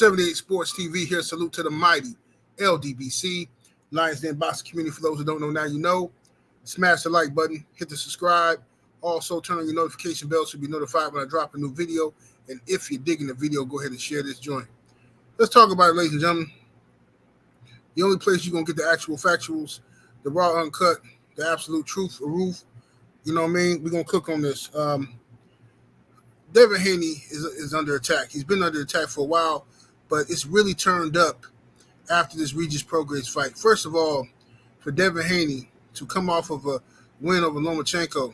78 Sports TV here. Salute to the mighty ldbc, Lions Den boxing community. For those who don't know, now you know. Smash the like button, hit the subscribe. Also, turn on your notification bell so you'll be notified when I drop a new video. And if you're digging the video, go ahead and share this joint. Let's talk about it, ladies and gentlemen. The only place you're going to get the actual factuals, the raw, uncut, the absolute truth, or roof. You know what I mean? We're going to cook on this. Devin Haney is under attack. He's been under attack for a while, but it's really turned up after this Regis Prograis fight. First of all, for Devin Haney to come off of a win over Lomachenko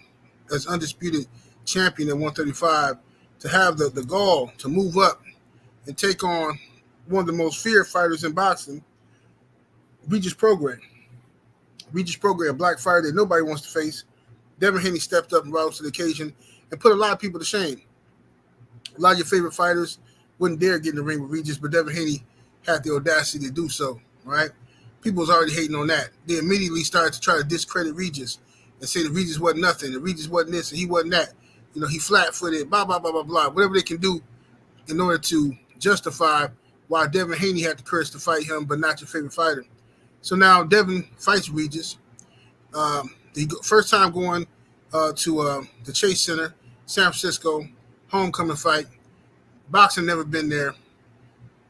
as undisputed champion at 135, to have the gall to move up and take on one of the most feared fighters in boxing, Regis Prograis. Regis Prograis, a black fighter that nobody wants to face. Devin Haney stepped up and rose to the occasion and put a lot of people to shame. A lot of your favorite fighters wouldn't dare get in the ring with Regis, but Devin Haney had the audacity to do so, right? People was already hating on that. They immediately started to try to discredit Regis and say that Regis wasn't nothing, and Regis wasn't this, and he wasn't that. You know, he flat-footed, blah, blah, blah, blah, blah. Whatever they can do in order to justify why Devin Haney had the courage to fight him, but not your favorite fighter. So now Devin fights Regis. First time going to the Chase Center, San Francisco, homecoming fight. Boxing never been there,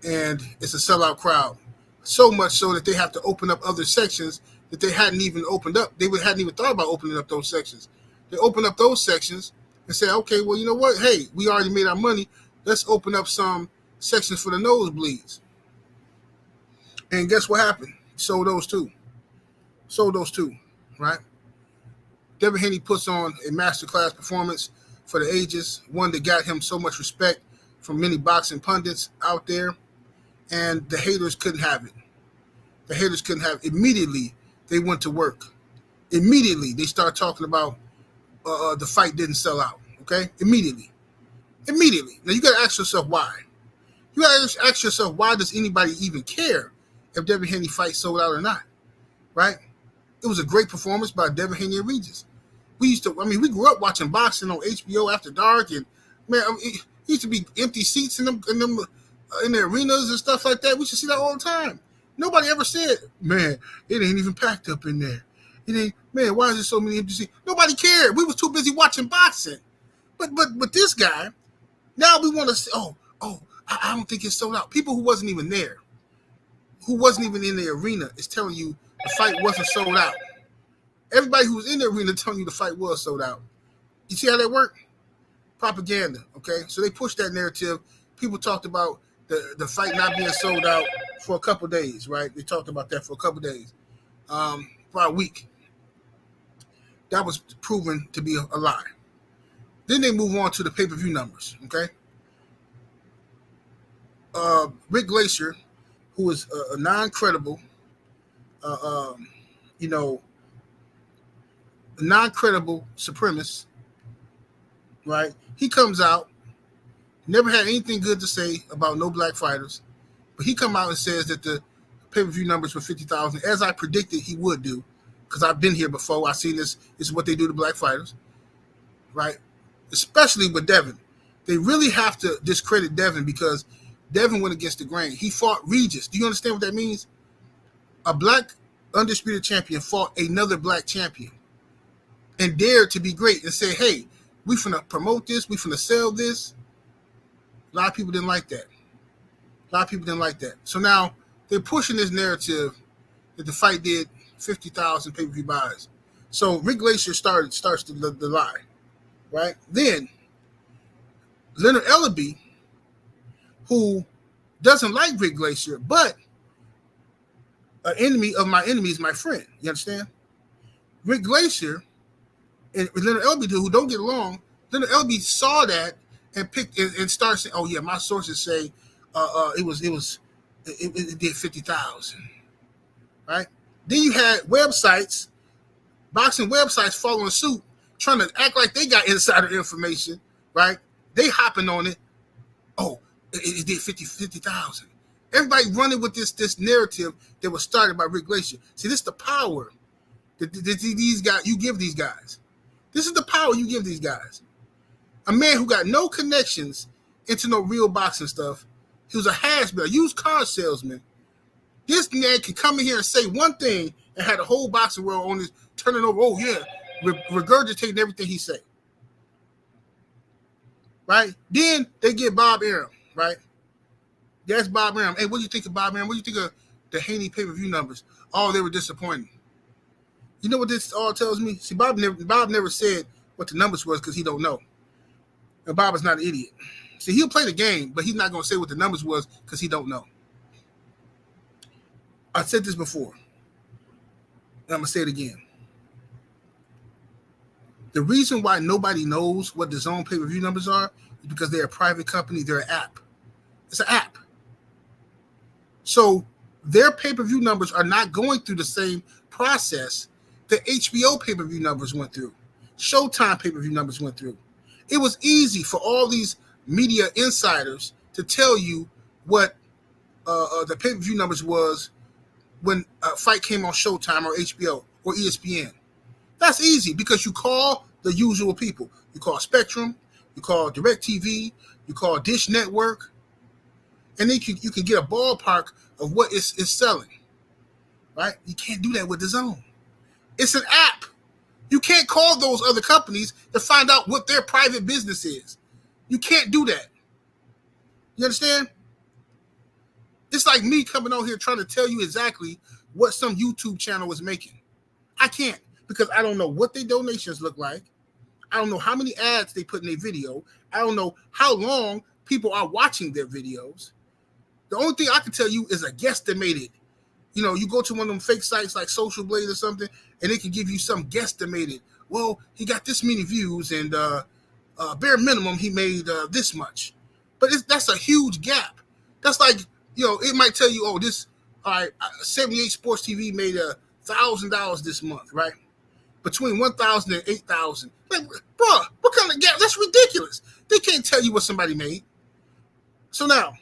and it's a sellout crowd. So much so that they have to open up other sections that they hadn't even opened up. They hadn't even thought about opening up those sections. They open up those sections and say, okay, well, you know what? Hey, we already made our money. Let's open up some sections for the nosebleeds. And guess what happened? Sold those too, right? Devin Haney puts on a masterclass performance for the ages, one that got him so much respect from many boxing pundits out there, and the haters couldn't have it. The haters couldn't have it. Immediately, they went to work. Immediately, they started talking about the fight didn't sell out, okay? Immediately. Now, you got to ask yourself why. You got to ask yourself, why does anybody even care if Devin Haney fight sold out or not, right? It was a great performance by Devin Haney and Regis. We grew up watching boxing on HBO after dark, and man, it used to be empty seats in the arenas and stuff like that. We should see that all the time. Nobody ever said, man, it ain't even packed up in there. It ain't, man, why is there so many empty seats? Nobody cared. We was too busy watching boxing. But this guy, now we want to say, I don't think it's sold out. People who wasn't even there, who wasn't even in the arena, is telling you the fight wasn't sold out. Everybody who was in the arena telling you the fight was sold out. You see how that worked? Propaganda, okay? So they pushed that narrative. People talked about the fight not being sold out for a couple days, right? They talked about that for a couple days, about a week. That was proven to be a lie. Then they move on to the pay-per-view numbers, okay? Rick Glacier, who is a non-credible, non-credible supremacist, right? He comes out, never had anything good to say about no black fighters, but he come out and says that the pay-per-view numbers were 50,000, as I predicted he would do, because I've been here before. I've seen this. This is what they do to black fighters, right? Especially with Devin. They really have to discredit Devin because Devin went against the grain. He fought Regis. Do you understand what that means? A black undisputed champion fought another black champion and dared to be great and say, hey, we finna promote this, we finna sell this. A lot of people didn't like that. So now they're pushing this narrative that the fight did 50,000 pay-per-view buys. So Rick Glacier starts the lie, right? Then Leonard Ellaby, who doesn't like Rick Glacier, but an enemy of my enemy is my friend. You understand? Rick Glacier and Leonard Ellaby, who don't get along, Leonard Ellaby saw that and picked and started saying, "Oh yeah, my sources say it did 50,000." Right? Then you had websites, boxing websites, following suit, trying to act like they got insider information. Right? They hopping on it. Oh, it did 50,000. Everybody running with this narrative that was started by Rick Glacier. See, this is the power that these guys you give these guys. This is the power you give these guys. A man who got no connections into no real boxing stuff He was a has-been, a used car salesman. This man can come in here and say one thing and had a whole boxing world on his turning over. Oh yeah, regurgitating everything he said. Right? Then they get Bob Arum. Right? That's Bob Arum. Hey, what do you think of Bob Arum? What do you think of the Haney pay-per-view numbers? Oh, they were disappointing. You know what this all tells me? See, Bob never said what the numbers was because he don't know. And Bob is not an idiot. See, he'll play the game, but he's not going to say what the numbers was because he don't know. I said this before, and I'm going to say it again. The reason why nobody knows what the Zone pay-per-view numbers are is because they're a private company. They're an app. It's an app. So their pay-per-view numbers are not going through the same process that HBO pay-per-view numbers went through. Showtime pay-per-view numbers went through. It was easy for all these media insiders to tell you what the pay-per-view numbers was when a fight came on Showtime or HBO or ESPN. That's easy because you call the usual people. You call Spectrum, you call DirecTV, you call Dish Network, and then you can get a ballpark of what it's selling. Right? You can't do that with the Zone. It's an app. You can't call those other companies to find out what their private business is. You can't do that. You understand? It's like me coming on here trying to tell you exactly what some YouTube channel is making. I can't because I don't know what their donations look like. I don't know how many ads they put in their video. I don't know how long people are watching their videos. The only thing I can tell you is a guesstimated. You know, you go to one of them fake sites like Social Blade or something, and they can give you some guesstimated. Well, he got this many views, and bare minimum, he made this much. But that's a huge gap. That's like, you know, it might tell you, oh, this, all right, 78 Sports TV made $1,000 this month, right? Between 1,000 and 8,000. Like, bro, what kind of gap? That's ridiculous. They can't tell you what somebody made. So now,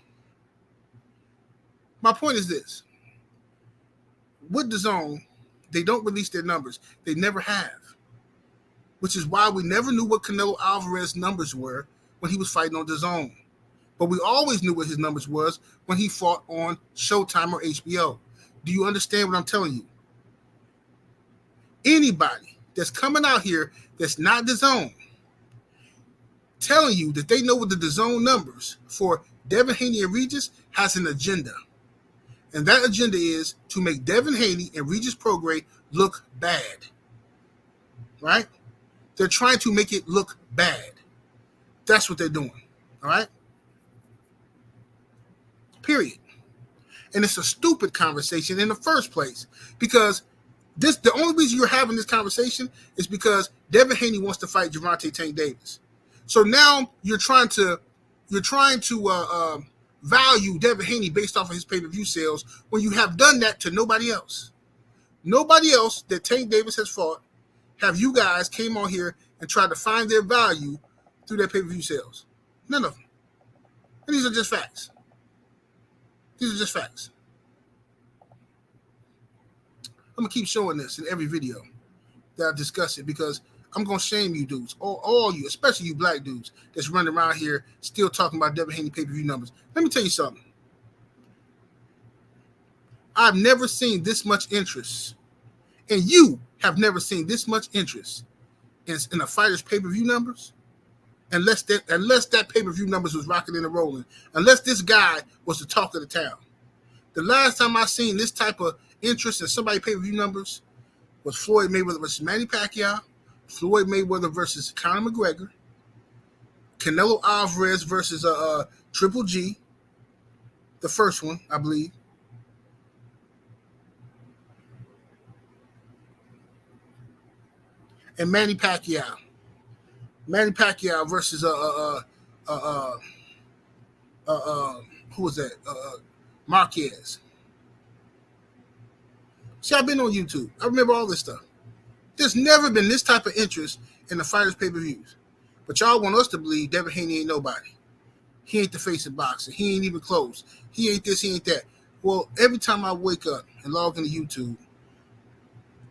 my point is this. With the Zone, they don't release their numbers. They never have. Which is why we never knew what Canelo Alvarez's numbers were when he was fighting on the Zone. But we always knew what his numbers was when he fought on Showtime or HBO. Do you understand what I'm telling you? Anybody that's coming out here that's not the Zone, telling you that they know what the Zone numbers for Devin Haney and Regis has an agenda. And that agenda is to make Devin Haney and Regis Prograis look bad. Right? They're trying to make it look bad. That's what they're doing. All right? Period. And it's a stupid conversation in the first place. Because the only reason you're having this conversation is because Devin Haney wants to fight Gervonta Tank Davis. So now you're trying to value Devin Haney based off of his pay-per-view sales when you have done that to nobody else. Nobody else that Tank Davis has fought have you guys came on here and tried to find their value through their pay-per-view sales. None of them. And these are just facts. These are just facts. I'm going to keep showing this in every video that I discuss it because I'm going to shame you dudes, all you, especially you black dudes that's running around here still talking about Devin Haney pay-per-view numbers. Let me tell you something. I've never seen this much interest, and you have never seen this much interest in a fighter's pay-per-view numbers unless that pay-per-view numbers was rocking and rolling, unless this guy was the talk of the town. The last time I seen this type of interest in somebody's pay-per-view numbers was Floyd Mayweather versus Manny Pacquiao, Floyd Mayweather versus Conor McGregor, Canelo Alvarez versus Triple G, the first one, I believe. And Manny Pacquiao. Manny Pacquiao versus who was that? Marquez. See, I've been on YouTube. I remember all this stuff. There's never been this type of interest in the fighters' pay-per-views. But y'all want us to believe Devin Haney ain't nobody. He ain't the face of boxing. He ain't even close. He ain't this, he ain't that. Well, every time I wake up and log into YouTube,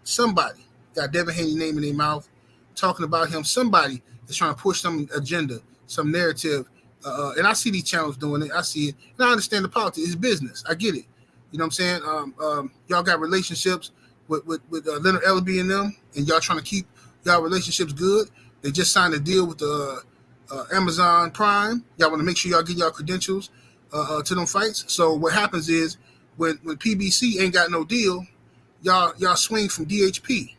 somebody got Devin Haney name in their mouth, talking about him. Somebody is trying to push some agenda, some narrative And I see these channels doing it. I see it. And I understand the politics. It's business. I get it. You know what I'm saying? Y'all got relationships with Leonard Ellaby and them, and y'all trying to keep y'all relationships good. They just signed a deal with the Amazon Prime. Y'all want to make sure y'all get y'all credentials to them fights. So what happens is when PBC ain't got no deal, y'all swing from DHP,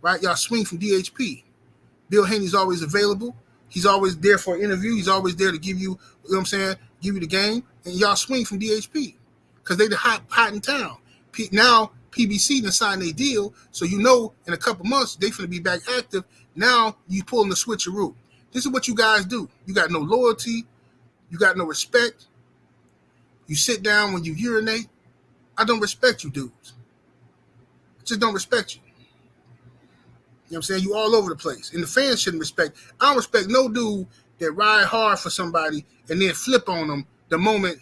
right? Y'all swing from DHP. Bill Haney's always available. He's always there for an interview. He's always there to give you, you know what I'm saying, give you the game. And y'all swing from DHP because they the hot in town. Now PBC done signed a deal, so you know in a couple months they finna be back active. Now you pulling the switcheroo. This is what you guys do. You got no loyalty. You got no respect. You sit down when you urinate. I don't respect you dudes. I just don't respect you. You know what I'm saying? You all over the place. And the fans shouldn't respect. I don't respect no dude that ride hard for somebody and then flip on them the moment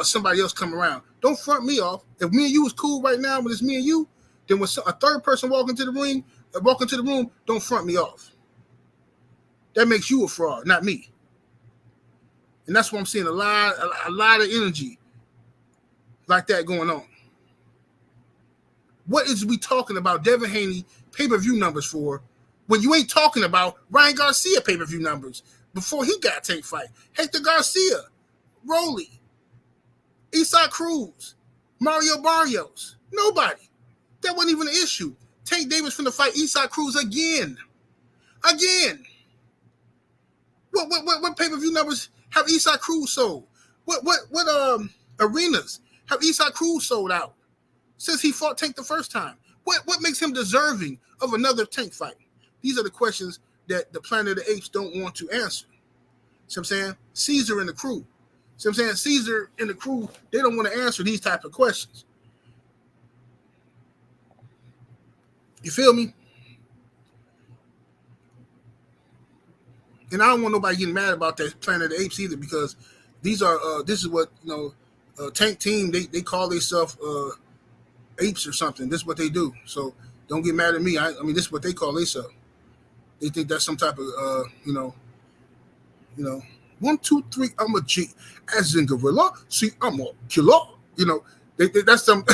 somebody else come around. Don't front me off. If me and you is cool right now, when it's me and you, then when a third person walk into the room, don't front me off. That makes you a fraud, not me. And that's why I'm seeing a lot of energy like that going on. What is we talking about Devin Haney pay-per-view numbers for when you ain't talking about Ryan Garcia pay-per-view numbers before he got Tank fight? Hector Garcia, Rolly, Isaac Cruz, Mario Barrios. Nobody. That wasn't even an issue. Tank Davis finna fight Isaac Cruz again. What pay-per-view numbers have Isaac Cruz sold? What arenas have Isaac Cruz sold out since he fought Tank the first time? What makes him deserving of another Tank fight? These are the questions that the Planet of the Apes don't want to answer. See what I'm saying? Caesar and the crew. See what I'm saying? Caesar and the crew, they don't want to answer these type of questions. You feel me? And I don't want nobody getting mad about that Planet of the Apes either, because these are this is what, you know, Tank team, they call themselves apes or something. This is what they do. So don't get mad at me. I mean, this is what they call themselves. They think that's some type of you know, 1, 2, 3, I'm a G, as in gorilla. See, I'm a killer. You know, that's some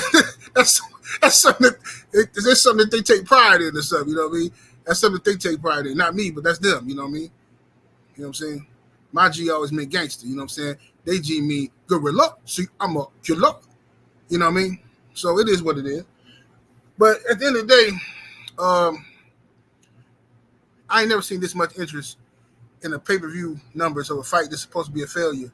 that's something that's something that they take pride in or something. You know what I mean? That's something that they take pride in. Not me, but that's them. You know what I mean? You know what I'm saying? My G always meant gangster. You know what I'm saying? They G mean gorilla. See, I'm a killer. You know what I mean? So it is what it is. But at the end of the day, I ain't never seen this much interest in the pay-per-view numbers of a fight that's supposed to be a failure.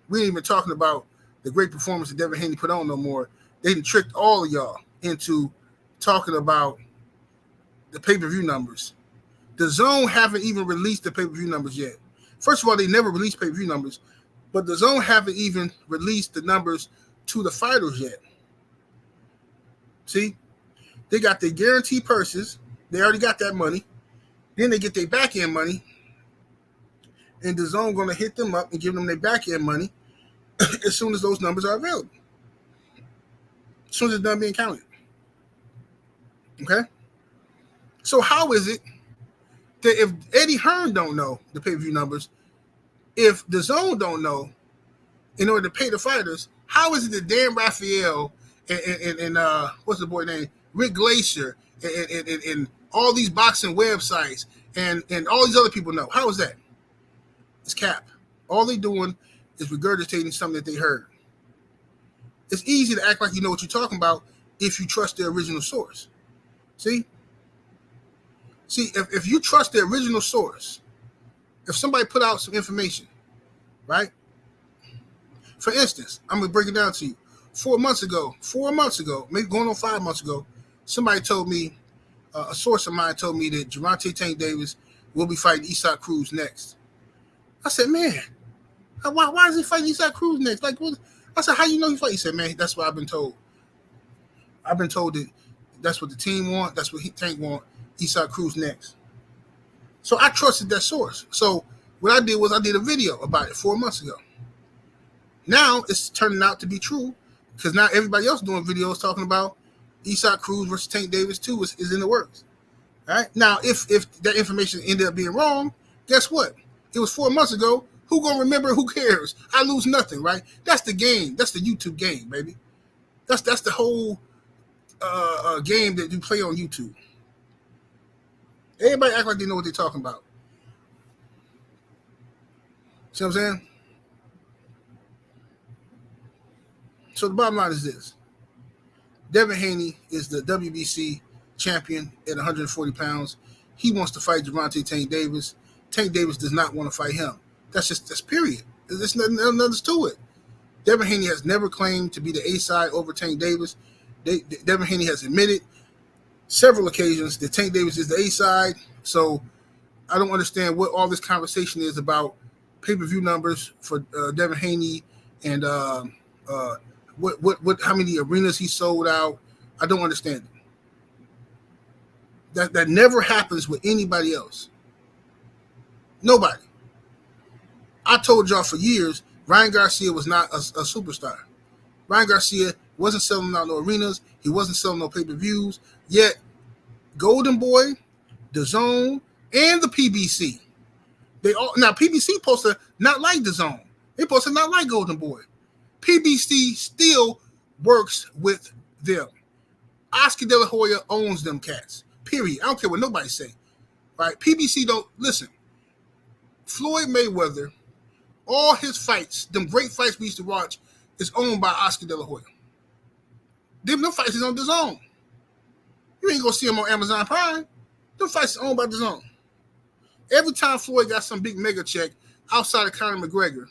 We ain't even talking about the great performance that Devin Haney put on no more. They done tricked all of y'all into talking about the pay-per-view numbers. The Zone haven't even released the pay-per-view numbers yet. First of all, they never released pay-per-view numbers, but the Zone haven't even released the numbers to the fighters yet. See? They got their guaranteed purses. They already got that money. Then they get their back-end money, and the Zone going to hit them up and give them their back-end money as soon as those numbers are available. As soon as it's done being counted. Okay? So how is it that if Eddie Hearn don't know the pay-per-view numbers, if the Zone don't know, in order to pay the fighters, how is it that Dan Raphael and what's the boy name? Rick Glacier and all these boxing websites and all these other people know? How is that? It's cap. All they doing is regurgitating something that they heard. It's easy to act like you know what you're talking about if you trust the original source. See, if you trust the original source, if somebody put out some information, right? For instance, I'm going to break it down to you. 4 months ago, maybe going on 5 months ago, somebody told me, a source of mine told me that Gervonta Tank Davis will be fighting Isaac Cruz next. I said, man, why is he fighting Isaac Cruz next? Like, what? I said, how you know he's fighting? He said, man, that's what I've been told. I've been told that that's what the team want. That's what Tank want. Isaac Cruz next. So I trusted that source. So what I did was I did a video about it 4 months ago. Now it's turning out to be true because now everybody else doing videos talking about Isaac Cruz versus Tank Davis too is in the works. All right. Now, if that information ended up being wrong, guess what? It was 4 months ago. Who gonna remember? Who cares? I lose nothing, right? That's the game. That's the YouTube game, baby. That's the whole game that you play on YouTube. Everybody act like they know what they're talking about. See what I'm saying? So the bottom line is this. Devin Haney is the WBC champion at 140 pounds. He wants to fight Gervonta Tank Davis. Tank Davis does not want to fight him. That's period. There's nothing to it. Devin Haney has never claimed to be the A side over Tank Davis. Devin Haney has admitted several occasions that Tank Davis is the A side. So I don't understand what all this conversation is about pay-per-view numbers for Devin Haney and what how many arenas he sold out. I don't understand it. That never happens with anybody else. Nobody. I told y'all for years, Ryan Garcia was not a superstar. Ryan Garcia wasn't selling out no arenas. He wasn't selling no pay-per-views. Yet, Golden Boy, DAZN, and the PBC. They all now PBC supposed to not like DAZN. They supposed to not like Golden Boy. PBC still works with them. Oscar De La Hoya owns them cats. Period. I don't care what nobody say. Right? PBC don't listen. Floyd Mayweather, all his fights, them great fights we used to watch, is owned by Oscar De La Hoya. Them fights is on DAZN. You ain't gonna see them on Amazon Prime. Them fights is owned by DAZN. Every time Floyd got some big mega check outside of Conor McGregor,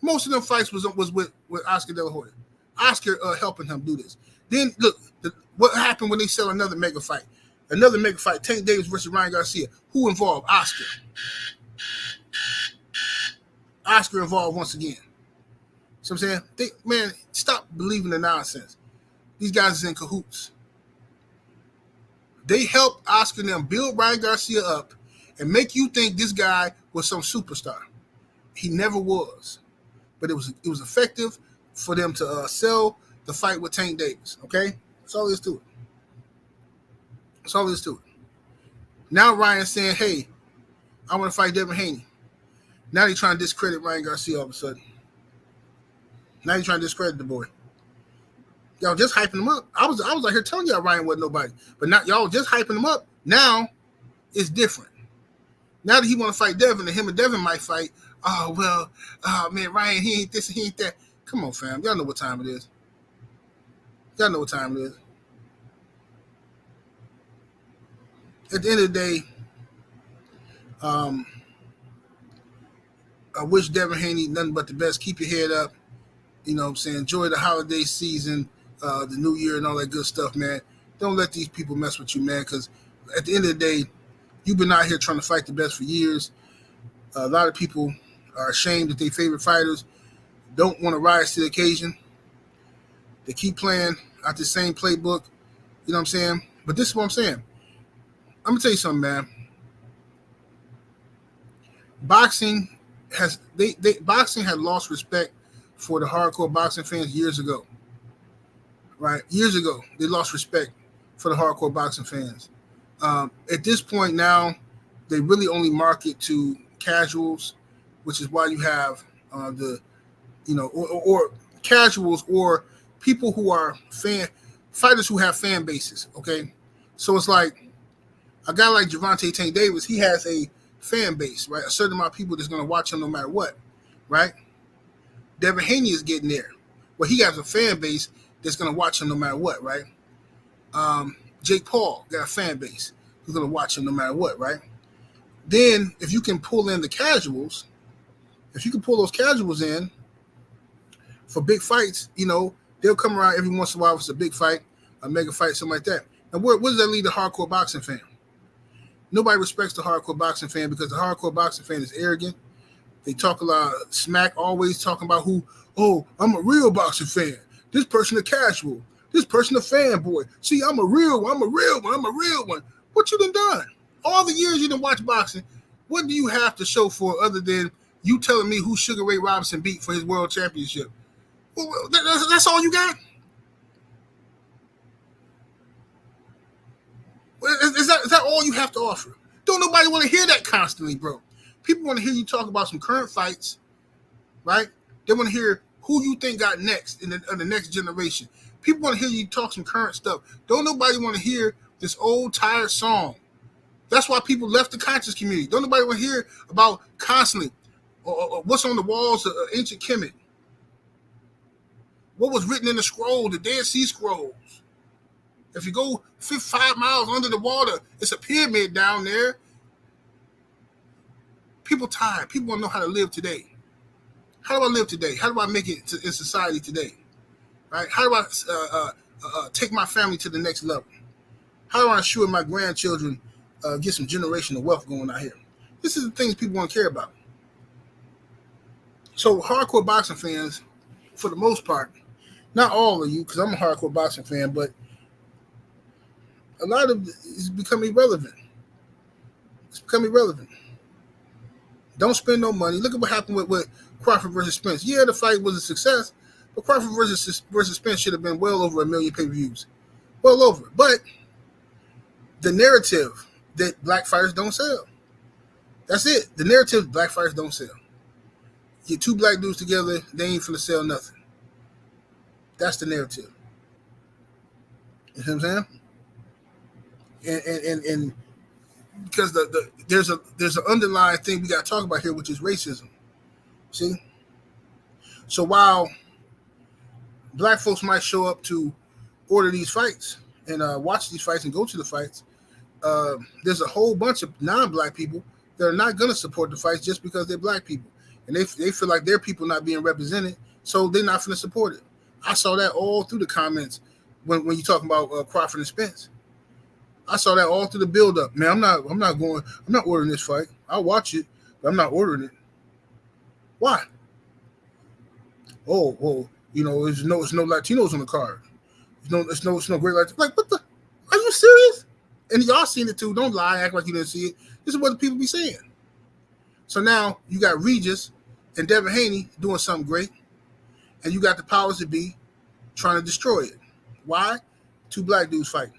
most of them fights was with Oscar De La Hoya. Oscar helping him do this. Then look, what happened when they sell another mega fight? Another mega fight, Tank Davis versus Ryan Garcia. Who involved? Oscar. Oscar involved once again. So I'm saying, man, stop believing the nonsense. These guys is in cahoots. They helped Oscar and them build Ryan Garcia up and make you think this guy was some superstar. He never was. But it was effective for them to sell the fight with Tank Davis. Okay? That's all there is to it. That's all there is to it. Now Ryan's saying, hey, I want to fight Devin Haney. Now they're trying to discredit Ryan Garcia all of a sudden. Now you're trying to discredit the boy. Y'all just hyping him up. I was out here telling y'all Ryan wasn't nobody. But now y'all just hyping him up. Now it's different. Now that he want to fight Devin, and him and Devin might fight. Oh, well, man, Ryan, he ain't this and he ain't that. Come on, fam. Y'all know what time it is. Y'all know what time it is. At the end of the day, I wish Devin Haney nothing but the best. Keep your head up. You know what I'm saying? Enjoy the holiday season, the new year and all that good stuff, man. Don't let these people mess with you, man, because at the end of the day, you've been out here trying to fight the best for years. A lot of people are ashamed that their favorite fighters don't want to rise to the occasion. They keep playing out the same playbook. You know what I'm saying? But this is what I'm saying. I'm going to tell you something, man. Boxing had lost respect for the hardcore boxing fans years ago. Right? Years ago, they lost respect for the hardcore boxing fans. At this point now, they really only market to casuals, which is why you have or casuals or people who are fighters who have fan bases. Okay, so it's like a guy like Gervonta Tank Davis. He has a fan base, right? A certain amount of people that's going to watch him no matter what, right? Devin Haney is getting there. Well, he has a fan base that's going to watch him no matter what, right? Jake Paul got a fan base who's going to watch him no matter what, right? Then, if you can pull in the casuals, if you can pull those casuals in for big fights, they'll come around every once in a while if it's a big fight, a mega fight, something like that. Now, where does that lead the hardcore boxing fan? Nobody respects the hardcore boxing fan because the hardcore boxing fan is arrogant. They talk a lot of smack, always talking about I'm a real boxing fan. This person a casual. This person a fanboy. See, I'm a real one. What you done? All the years you done watch boxing, what do you have to show for other than you telling me who Sugar Ray Robinson beat for his world championship? Well, that's all you got? Is that all you have to offer? Don't nobody want to hear that constantly, bro. People want to hear you talk about some current fights, right? They want to hear who you think got next in the next generation. People want to hear you talk some current stuff. Don't nobody want to hear this old tired song. That's why people left the conscious community. Don't nobody want to hear about constantly or what's on the walls of ancient Kemet. What was written in the scroll, the Dead Sea Scrolls. If you go 5 miles under the water, it's a pyramid down there. People tired. People want to know how to live today. How do I live today? How do I make it in society today? Right? How do I take my family to the next level? How do I ensure my grandchildren get some generational wealth going out here? This is the things people want to care about. So hardcore boxing fans, for the most part, not all of you, because I'm a hardcore boxing fan, but a lot of it is becoming irrelevant. It's becoming irrelevant. Don't spend no money. Look at what happened with Crawford versus Spence. Yeah, the fight was a success, but Crawford versus Spence should have been well over 1 million pay-per-views. Well over. But the narrative that black fighters don't sell. That's it. The narrative black fighters don't sell. Get two black dudes together, they ain't finna sell nothing. That's the narrative. You know what I'm saying? And because there's an underlying thing we got to talk about here, which is racism. See? So while black folks might show up to order these fights and watch these fights and go to the fights, there's a whole bunch of non-black people that are not going to support the fights just because they're black people. And they feel like their people not being represented, so they're not going to support it. I saw that all through the comments when you talking about Crawford and Spence. I saw that all through the build-up. Man, I'm not ordering this fight. I'll watch it, but I'm not ordering it. Why? Oh, well, there's no Latinos on the card. There's no great Latinos. Like, what the? Are you serious? And y'all seen it too. Don't lie, act like you didn't see it. This is what the people be saying. So now you got Regis and Devin Haney doing something great, and you got the powers that be trying to destroy it. Why? Two black dudes fighting.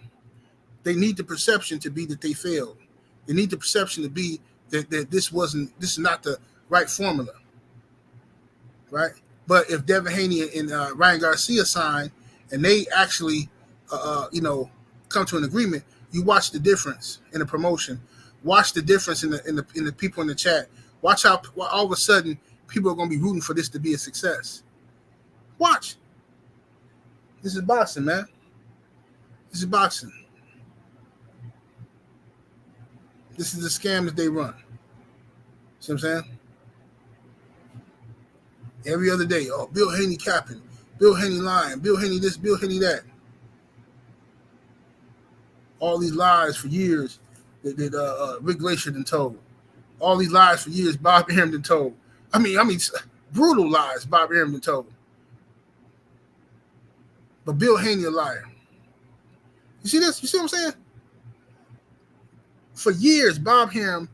They need the perception to be that they failed. They need the perception to be that this is not the right formula. Right? But if Devin Haney and Ryan Garcia sign and they actually come to an agreement, you watch the difference in the promotion. Watch the difference in the people in the chat. Watch how all of a sudden people are going to be rooting for this to be a success. Watch. This is boxing, man. This is boxing. This is the scam that they run. See what I'm saying? Every other day, Bill Haney capping, Bill Haney lying, Bill Haney this, Bill Haney that. All these lies for years that Rick Glacier done told. All these lies for years Bob Arum done told. I mean, brutal lies Bob Arum done told. But Bill Haney a liar. You see this? You see what I'm saying? For years, Bob Arum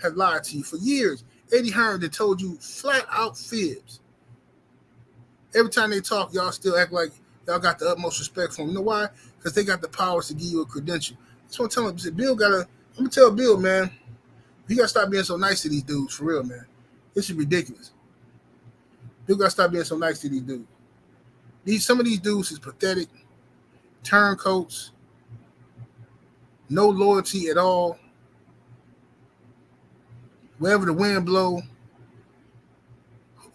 had lied to you. For years, Eddie Hearn had told you flat out fibs. Every time they talk, y'all still act like y'all got the utmost respect for them. You know why? Because they got the powers to give you a credential. That's what I'm telling him. I'm gonna tell Bill, man, you gotta stop being so nice to these dudes, for real, man. This is ridiculous. Bill gotta stop being so nice to these dudes. Some of these dudes is pathetic, turncoats, no loyalty at all. Wherever the wind blow,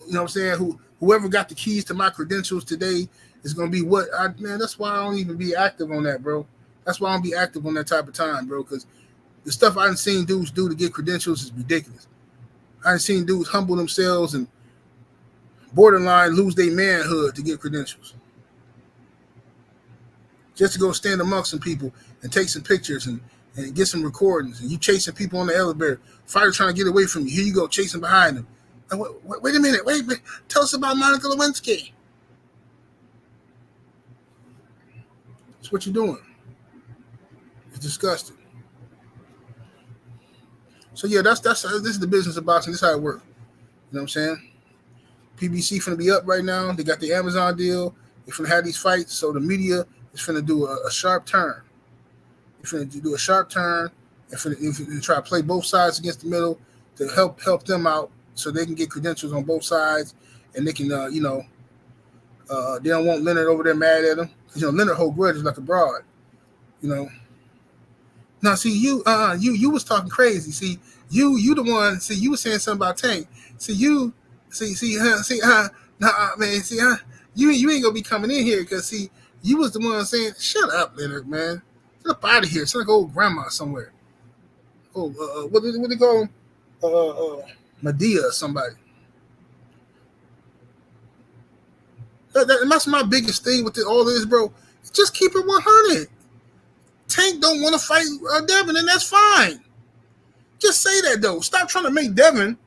you know what I'm saying? Whoever got the keys to my credentials today is gonna be that's why I don't even be active on that, bro. That's why I don't be active on that type of time, bro, because the stuff I done seen dudes do to get credentials is ridiculous. I done seen dudes humble themselves and borderline lose their manhood to get credentials. Just to go stand amongst some people and take some pictures and get some recordings. And you chasing people on the elevator. Fighter trying to get away from you. Here you go, chasing behind them. Wait a minute. Wait. Tell us about Monica Lewinsky. That's what you're doing. It's disgusting. So yeah, this is the business of boxing. This is how it works. You know what I'm saying? PBC finna be up right now. They got the Amazon deal. They're finna have these fights. So the media is finna do a sharp turn. They're finna do a sharp turn and finna try to play both sides against the middle. to help them out so they can get credentials on both sides, and they can they don't want Leonard over there mad at him, because Leonard hold grudges like a broad. Now see you was talking crazy. See you the one. See you was saying something about Tank. See you nah man. See you ain't gonna be coming in here because see you was the one saying shut up Leonard man. Get up out of here. It's like old grandma somewhere. Oh what they call Medea or somebody. That's my biggest thing with all this, bro. Just keep it 100. Tank don't want to fight Devin, and that's fine. Just say that, though. Stop trying to make Devin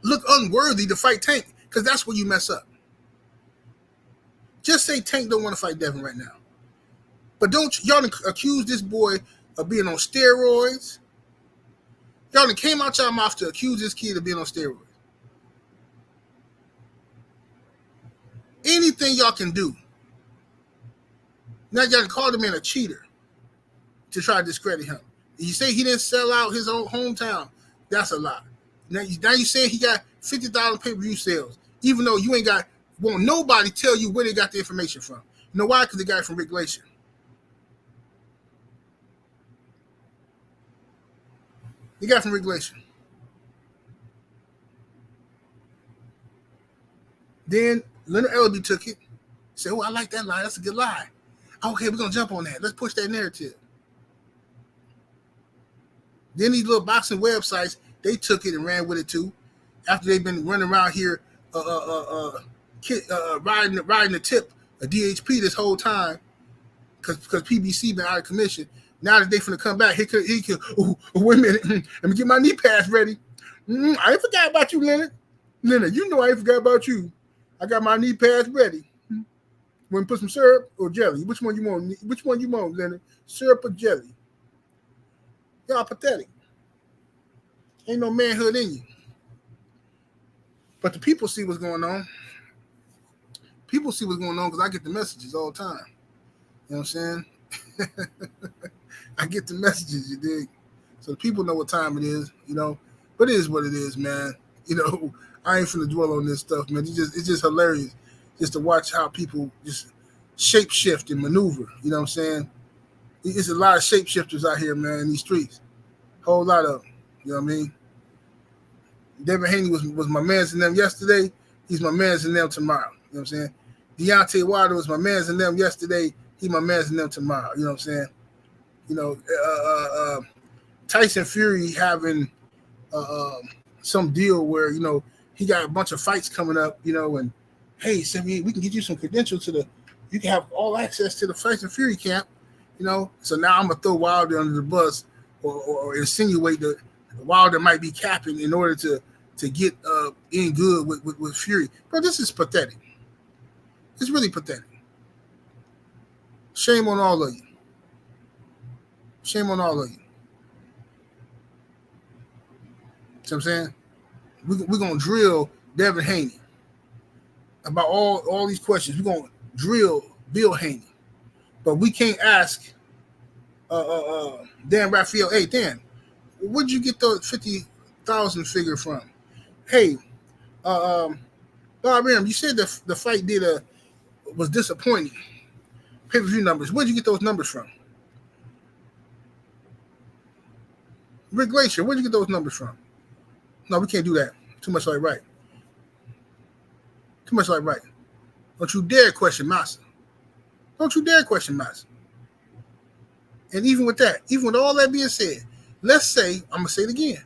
look unworthy to fight Tank, because that's where you mess up. Just say Tank don't want to fight Devin right now. But don't y'all accuse this boy of being on steroids. Y'all came out y'all mouth to accuse this kid of being on steroids. Anything y'all can do. Now y'all called him a cheater to try to discredit him. You say he didn't sell out his own hometown. That's a lie. Now you saying he got 50,000 pay-per-view sales, even though you won't nobody tell you where they got the information from. You know why? Because they got it from Rick Glacier. They got it from Rick Glacier. Then Leonard Ellerby took it. Said, "Oh, I like that lie. That's a good lie. Okay, we're gonna jump on that. Let's push that narrative." Then these little boxing websites, they took it and ran with it too. After they've been running around here, riding the tip of DHP this whole time, because PBC been out of commission. Now that they finna come back, he could. Wait a minute, let me get my knee pads ready. I ain't forgot about you, Leonard. Leonard, you know I ain't forgot about you. I got my knee pads ready. Want to put some syrup or jelly? Which one you want? Which one you want, Leonard? Syrup or jelly? Y'all pathetic. Ain't no manhood in you. But the people see what's going on. People see what's going on because I get the messages all the time. You know what I'm saying? I get the messages, you dig? So the people know what time it is, But it is what it is, man. I ain't finna dwell on this stuff, man. It's just hilarious just to watch how people just shape shift and maneuver. You know what I'm saying? There's a lot of shapeshifters out here, man, in these streets. Whole lot of them. You know what I mean? Devin Haney was my man's in them yesterday. He's my man's in them tomorrow. You know what I'm saying? Deontay Wilder was my man's in them yesterday. He my man's in them tomorrow. You know what I'm saying? Tyson Fury having some deal where, he got a bunch of fights coming up, and hey, Sammy, we can get you some credentials you can have all access to the Tyson Fury camp, So now I'm gonna throw Wilder under the bus or insinuate that Wilder might be capping in order to get in good with Fury. Bro, this is pathetic. It's really pathetic. Shame on all of you. Shame on all of you. See what I'm saying? We're going to drill Devin Haney about all these questions. We're going to drill Bill Haney. But we can't ask Dan Raphael, hey, Dan, where'd you get the 50,000 figure from? Hey, Bob Aram, you said the fight was disappointing. Pay-per-view numbers. Where'd you get those numbers from? Rick Glacier, where'd you get those numbers from? No, we can't do that. Too much like right. Too much like right. Don't you dare question Massa. Don't you dare question Massa. And even with all that being said, let's say, I'm going to say it again.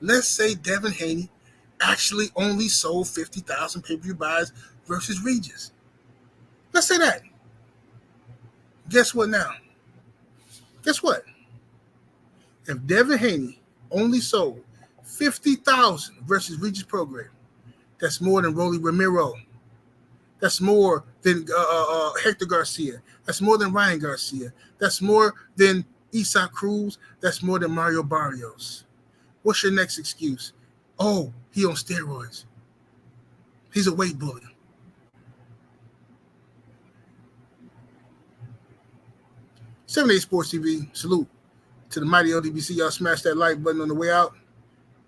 Let's say Devin Haney actually only sold 50,000 pay-per-view buys versus Regis. Let's say that. Guess what now? Guess what? If Devin Haney only sold 50,000 versus Regis program, that's more than Rolly Ramiro. That's more than Hector Garcia. That's more than Ryan Garcia. That's more than Isaac Cruz. That's more than Mario Barrios. What's your next excuse? Oh, he on steroids. He's a weight bully. Seven 8 Sports TV. Salute to the mighty LDBC. Y'all smash that like button on the way out.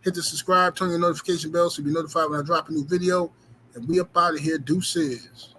Hit the subscribe, turn your notification bell so you'll be notified when I drop a new video. And we up out of here. Deuces.